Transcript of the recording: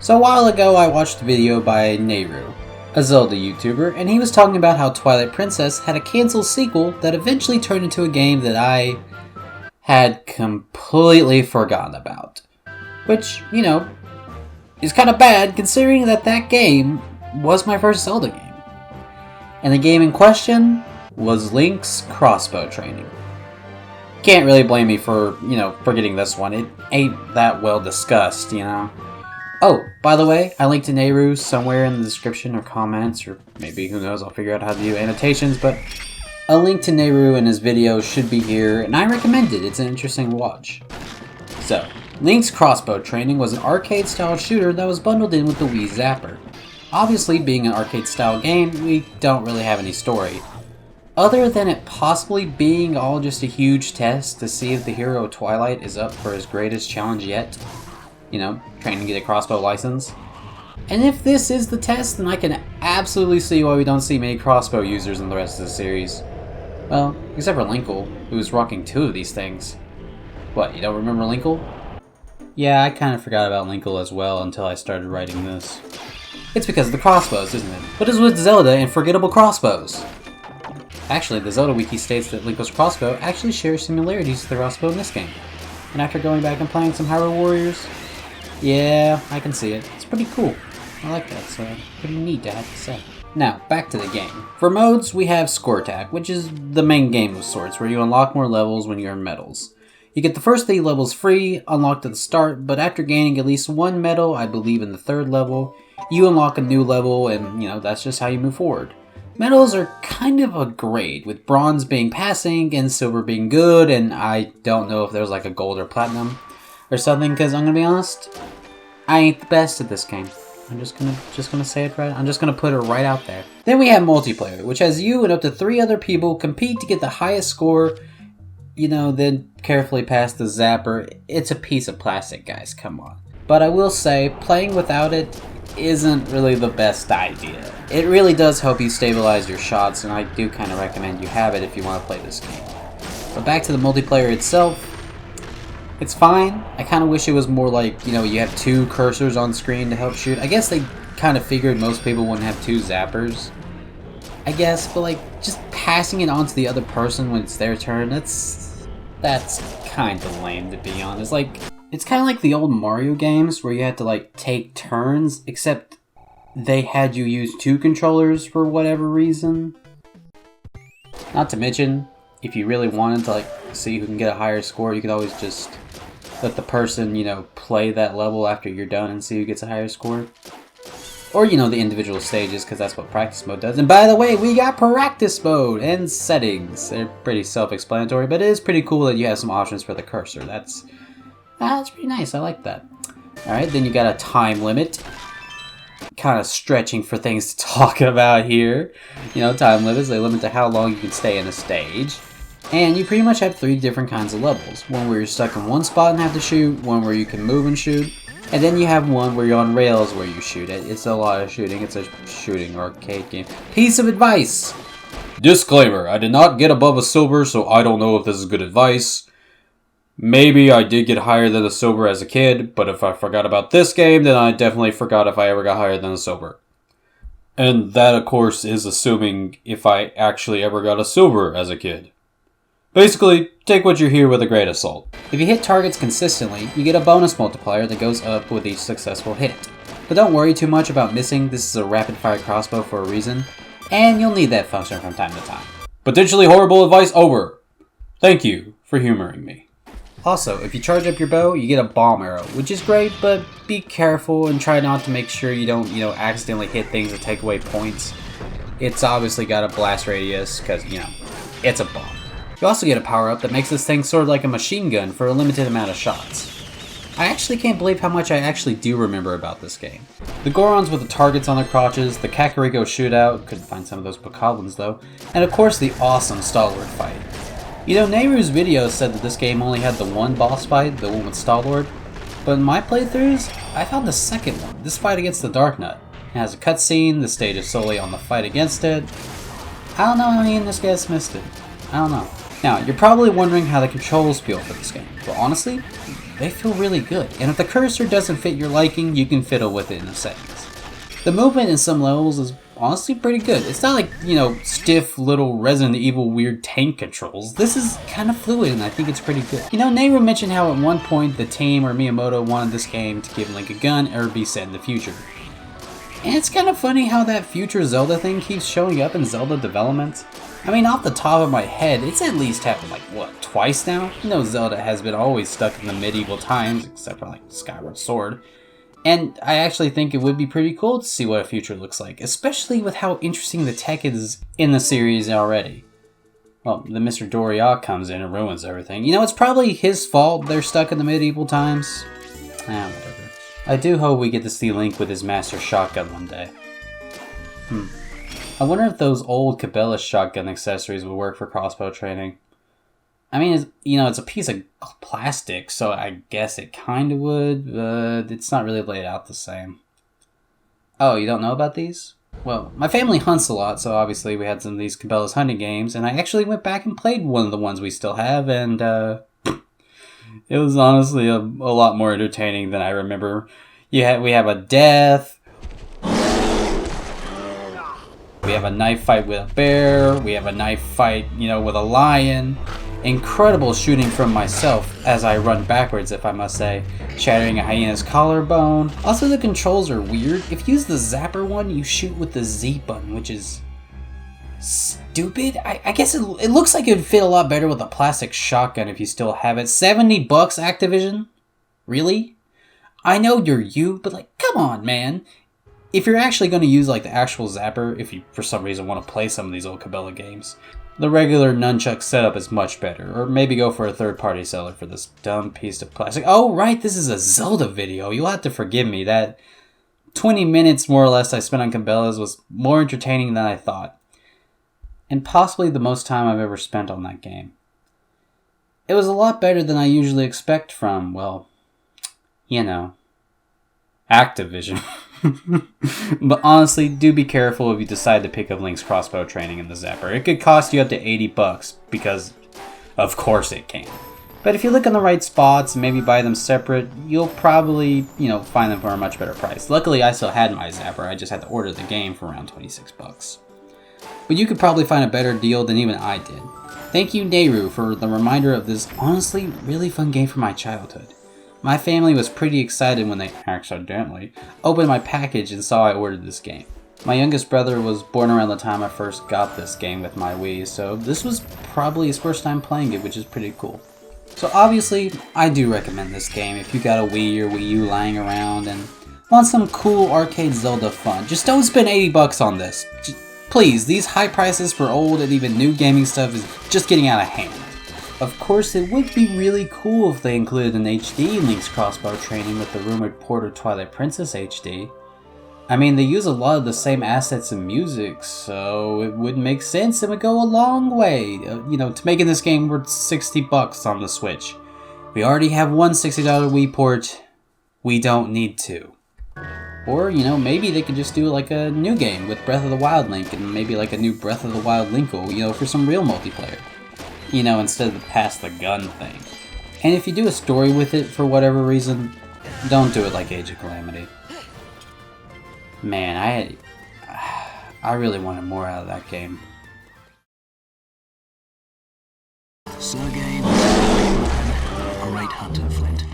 So a while ago I watched a video by Nayru, a Zelda YouTuber, and he was talking about how Twilight Princess had a cancelled sequel that eventually turned into a game that I had completely forgotten about. Which, you know, is kind of bad considering that that game was my first Zelda game. And the game in question was Link's crossbow training. Can't really blame me for, forgetting this one. It ain't that well discussed, Oh, by the way, I linked to Nayru somewhere in the description or comments, or maybe, who knows, I'll figure out how to do annotations, but a link to Nayru and his video should be here, and I recommend it. It's an interesting watch. So, Link's crossbow training was an arcade-style shooter that was bundled in with the Wii Zapper. Obviously, being an arcade-style game, we don't really have any story. Other than it possibly being all just a huge test to see if the hero of Twilight is up for his greatest challenge yet. Trying to get a crossbow license. And if this is the test, then I can absolutely see why we don't see many crossbow users in the rest of the series. Well, except for Linkle, who's rocking 2 of these things. What, you don't remember Linkle? Yeah, I kind of forgot about Linkle as well until I started writing this. It's because of the crossbows, isn't it? What is with Zelda and forgettable crossbows? Actually, the Zelda wiki states that Linkle's crossbow actually shares similarities to the crossbow in this game. And after going back and playing some Hyrule Warriors, yeah, I can see it. It's pretty cool. I like that, so pretty neat to have to say. Now, back to the game. For modes, we have Score Attack, which is the main game of sorts, where you unlock more levels when you earn medals. You get the first 3 levels free, unlocked at the start, but after gaining at least 1 medal, I believe in the 3rd level, you unlock a new level, and, that's just how you move forward. Medals are kind of a grade, with bronze being passing and silver being good, and I don't know if there's like a gold or platinum or something, because I'm gonna be honest, I ain't the best at this game. I'm just gonna say it right. I'm just gonna put it right out there. Then we have multiplayer, which has you and up to 3 other people compete to get the highest score, then carefully pass the zapper. It's a piece of plastic, guys, come on. But I will say, playing without it isn't really the best idea. It really does help you stabilize your shots, and I do kind of recommend you have it if you want to play this game. But back to the multiplayer itself, it's fine. I kind of wish it was more like, you have 2 cursors on screen to help shoot. I guess they kind of figured most people wouldn't have 2 zappers, I guess, but just passing it on to the other person when it's their turn, that's kind of lame, to be honest. It's kind of like the old Mario games where you had to take turns, except they had you use 2 controllers for whatever reason. Not to mention, if you really wanted to see who can get a higher score, you could always just let the person, play that level after you're done and see who gets a higher score. Or, the individual stages, because that's what practice mode does. And by the way, we got practice mode and settings. They're pretty self-explanatory, but it is pretty cool that you have some options for the cursor. That's pretty nice. I like that. Alright, then you got a time limit. Kind of stretching for things to talk about here. Time limits, they limit to how long you can stay in a stage. And you pretty much have 3 different kinds of levels. One where you're stuck in one spot and have to shoot, one where you can move and shoot, and then you have one where you're on rails where you shoot. It's a lot of shooting. It's a shooting arcade game. Piece of advice! Disclaimer, I did not get above a silver, so I don't know if this is good advice. Maybe I did get higher than a silver as a kid, but if I forgot about this game, then I definitely forgot if I ever got higher than a silver. And that, of course, is assuming if I actually ever got a silver as a kid. Basically, take what you hear with a grain of salt. If you hit targets consistently, you get a bonus multiplier that goes up with each successful hit. But don't worry too much about missing, this is a rapid-fire crossbow for a reason, and you'll need that function from time to time. Potentially horrible advice over. Thank you for humoring me. Also, if you charge up your bow, you get a bomb arrow, which is great, but be careful and try not to make sure you don't, accidentally hit things that take away points. It's obviously got a blast radius, because, it's a bomb. You also get a power-up that makes this thing sort of like a machine gun for a limited amount of shots. I actually can't believe how much I actually do remember about this game. The Gorons with the targets on their crotches, the Kakariko shootout, couldn't find some of those bokoblins though, and of course the awesome Stalwart fight. Nayru's video said that this game only had the one boss fight, the one with Stalwart, but in my playthroughs, I found the second one, this fight against the Dark Nut. It has a cutscene, the stage is solely on the fight against it. I don't know how this guy's missed it. I don't know. Now, you're probably wondering how the controls feel for this game. Well, honestly, they feel really good. And if the cursor doesn't fit your liking, you can fiddle with it in the settings. The movement in some levels is honestly pretty good. It's not like, you know, stiff little Resident Evil weird tank controls. This is kind of fluid and I think it's pretty good. You know, Nayru mentioned how at one point the team or Miyamoto wanted this game to give Link a gun or be set in the future. And it's kind of funny how that future Zelda thing keeps showing up in Zelda development. I mean, off the top of my head, it's at least happened like, what, twice now? You know, Zelda has been always stuck in the medieval times, except for like Skyward Sword. And I actually think it would be pretty cool to see what a future looks like, especially with how interesting the tech is in the series already. Well, then Mr. Doriak comes in and ruins everything. You know, it's probably his fault they're stuck in the medieval times. Whatever. I do hope we get to see Link with his master shotgun one day. I wonder if those old Cabela shotgun accessories would work for crossbow training. I mean, you know, it's a piece of plastic, so I guess it kind of would, but it's not really laid out the same. Oh, you don't know about these? Well, my family hunts a lot, so obviously we had some of these Cabela's hunting games, and I actually went back and played one of the ones we still have, and it was honestly a lot more entertaining than I remember. We have a death. We have a knife fight with a bear. We have a knife fight, you know, with a lion. Incredible shooting from myself as I run backwards, if I must say, shattering a hyena's collarbone. Also, the controls are weird. If you use the zapper one, you shoot with the Z button, which is stupid. I guess it looks like it would fit a lot better with a plastic shotgun if you still have it. $70 Activision? Really? I know you're you, but like, come on, man. If you're actually going to use like the actual zapper, if you for some reason want to play some of these old Cabela games, the regular nunchuck setup is much better, or maybe go for a third-party seller for this dumb piece of plastic. Oh, right, this is a Zelda video. You'll have to forgive me. That 20 minutes, more or less, I spent on Cabela's was more entertaining than I thought. And possibly the most time I've ever spent on that game. It was a lot better than I usually expect from, well, you know, Activision. But honestly, do be careful if you decide to pick up Link's crossbow training in the zapper. It could cost you up to $80 because of course it can. But if you look in the right spots and maybe buy them separate, you'll probably, you know, find them for a much better price. Luckily, I still had my zapper. I just had to order the game for around $26. But you could probably find a better deal than even I did. Thank you, Nayru, for the reminder of this honestly really fun game from my childhood. My family was pretty excited when they accidentally opened my package and saw I ordered this game. My youngest brother was born around the time I first got this game with my Wii, so this was probably his first time playing it, which is pretty cool. So obviously, I do recommend this game if you got a Wii or Wii U lying around and want some cool arcade Zelda fun. Just don't spend $80 on this. Please, these high prices for old and even new gaming stuff is just getting out of hand. Of course, it would be really cool if they included an HD in Link's crossbow training with the rumored port of Twilight Princess HD. I mean, they use a lot of the same assets and music, so it would make sense and would go a long way, you know, to making this game worth $60 on the Switch. We already have one $60 Wii port, we don't need two. Or, you know, maybe they could just do like a new game with Breath of the Wild Link and maybe like a new Breath of the Wild Linkle, you know, for some real multiplayer. You know, instead of the pass the gun thing. And if you do a story with it for whatever reason, don't do it like Age of Calamity. Man, I really wanted more out of that game. Sergei, a right hunter, Flint.